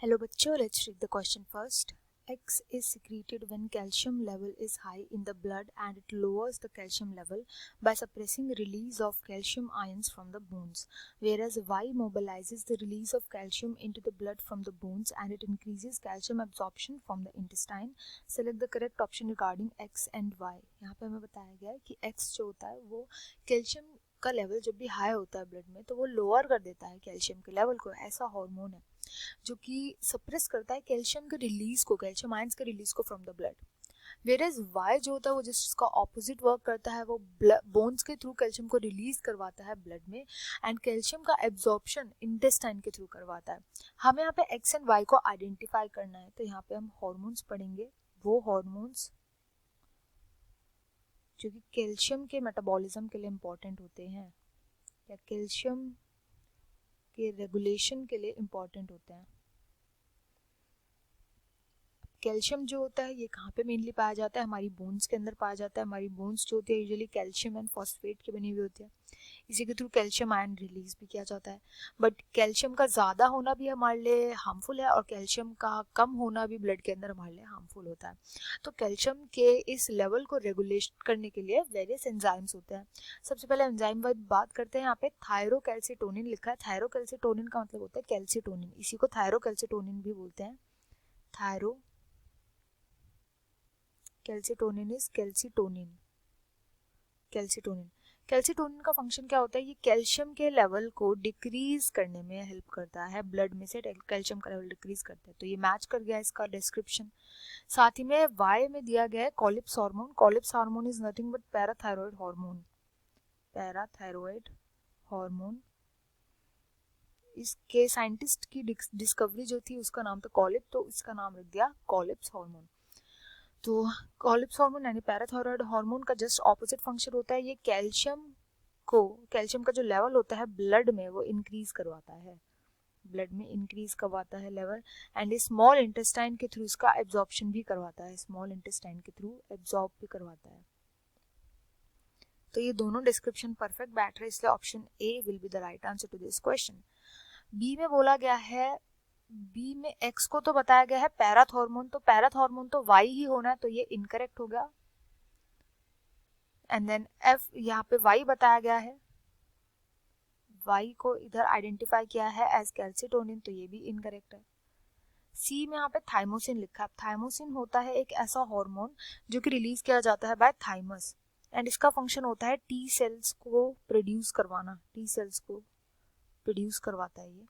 Hello बच्चों, let's read the question first. X is secreted when calcium level is high in the blood and it lowers the calcium level by suppressing release of calcium ions from the bones, whereas Y mobilizes the release of calcium into the blood from the bones and it increases calcium absorption from the intestine. Select the correct option regarding X and Y. यहाँ पे हमें बताया गया है कि X जो होता है वो कैल्शियम का लेवल जब भी हाई होता है ब्लड में तो वो लोअर कर देता है कैल्शियम के लेवल को. ऐसा हार्मोन है जो कि सप्रेस करता है कैल्शियम के रिलीज को, कैल्शियम आयंस के रिलीज को from the blood. Whereas Y जो होता है वो जिसका ऑपोजिट वर्क करता है, वो बोन्स के थ्रू कैल्शियम को रिलीज करवाता है ब्लड में एंड कैल्शियम का एब्जॉर्प्शन इंटेस्टाइन के थ्रू करवाता है. हमें यहाँ पे एक्स एंड वाई को आइडेंटिफाई करना है, तो यहाँ पे हम हॉर्मोन्स पढ़ेंगे, वो हॉर्मोन्स जो कि कैल्शियम के मेटाबॉलिज्म के लिए इम्पोर्टेंट होते हैं या कैल्शियम के रेगुलेशन के लिए इम्पॉर्टेंट होते हैं. कैल्शियम जो होता है ये कहाँ पे मेनली पाया जाता है? हमारी बोन्स के अंदर पाया जाता है. हमारी बोन्स जो होती है यूजुअली कैल्शियम एंड फॉस्फेट की बनी हुई होती है. इसी के थ्रू कैल्शियम आयन रिलीज भी किया जाता है. बट कैल्शियम का ज़्यादा होना भी हमारे लिए हार्मफुल है और कैल्शियम का कम होना भी ब्लड के अंदर हमारे लिए हार्मफुल होता है. तो कैल्शियम के इस लेवल को रेगुलेट करने के लिए वेरियस एंजाइम्स होते हैं. सबसे पहले एंजाइम वाइज बात करते हैं. यहाँ पे थायरोकैल्सिटोनिन लिखा है. थायरोकैल्सिटोनिन का मतलब होता है कैल्सिटोनिन, इसी को थायरोकैल्सिटोनिन भी बोलते हैं. Thyro calcitonin is calcitonin. Calcitonin का फंक्शन क्या होता है? ये कैल्शियम के लेवल को डिक्रीज करने में हेल्प करता है. ब्लड में से कैल्शियम का लेवल डिक्रीज करता है. तो ये मैच कर गया इसका डिस्क्रिप्शन. साथ ही में वाई में दिया गया है Collip's hormone. Collip's hormone is nothing but parathyroid hormone. Parathyroid hormone, इसके साइंटिस्ट की डिस्कवरी जो थी उसका नाम था कॉलिप, तो इसका नाम रख दिया कॉलिप्स हार्मोन. तो कॉलिप्स हार्मोन यानी पैराथायरॉयड हार्मोन का जस्ट ऑपोजिट फंक्शन होता है. ये कैल्शियम का जो लेवल होता है ब्लड में वो इंक्रीज करवाता है, ब्लड में इंक्रीज करवाता है लेवल एंड स्मॉल इंटेस्टाइन के थ्रू इसका एब्जॉर्प्शन भी करवाता है. स्मॉल इंटेस्टाइन के थ्रू एब्जॉर्ब भी करवाता है. तो ये दोनों डिस्क्रिप्शन परफेक्ट बैठ रहे, इसलिए option A will be the right answer to this question. B में बोला गया है, बी में एक्स को तो बताया गया है पैराथ हार्मोन, तो पैराथ हार्मोन तो वाई ही होना है, तो ये इनकरेक्ट हो गया. एंड देन एफ, यहाँ पे वाई बताया गया है, वाई को इधर आइडेंटिफाई किया है एज कैल्सिटोनिन, तो ये भी इनकरेक्ट है. सी में यहाँ पे थाइमोसिन लिखा है. थाइमोसिन होता है एक ऐसा हार्मोन जो कि रिलीज किया जाता है बाय थाइमस एंड इसका फंक्शन होता है टी सेल्स को प्रोड्यूस करवाना. टी सेल्स को प्रोड्यूस करवाता है ये,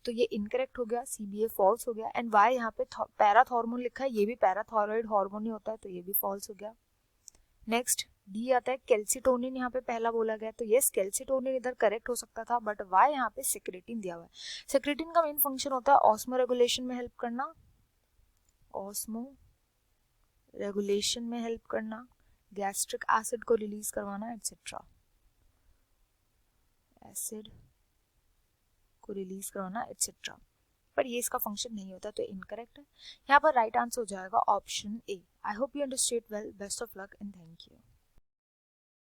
तो ये इनकरेक्ट हो गया. CBA फॉल्स हो गया. एंड वाई यहाँ पे पैराथ हार्मोन लिखा है, ये भी पैराथायरॉयड हार्मोन ही होता है, तो ये भी फॉल्स हो गया. नेक्स्ट डी आता है कैल्सिटोनिन. यहाँ पे पहला बोला गया, तो यस कैल्सिटोनिन इधर करेक्ट हो सकता था, बट वाई यहाँ पे सेक्रेटिन दिया हुआ है. सेक्रेटिन का मेन फंक्शन होता है ऑस्मो रेगुलेशन में हेल्प करना, ऑस्मो रेगुलेशन में हेल्प करना, गैस्ट्रिक एसिड को रिलीज करवाना एटसेट्रा, एसिड को रिलीज करवाना एटसेट्रा. पर ये इसका फंक्शन नहीं होता, तो इनकरेक्ट है. यहाँ पर राइट आंसर हो जाएगा option A. I hope you understand well. Best of luck and thank you.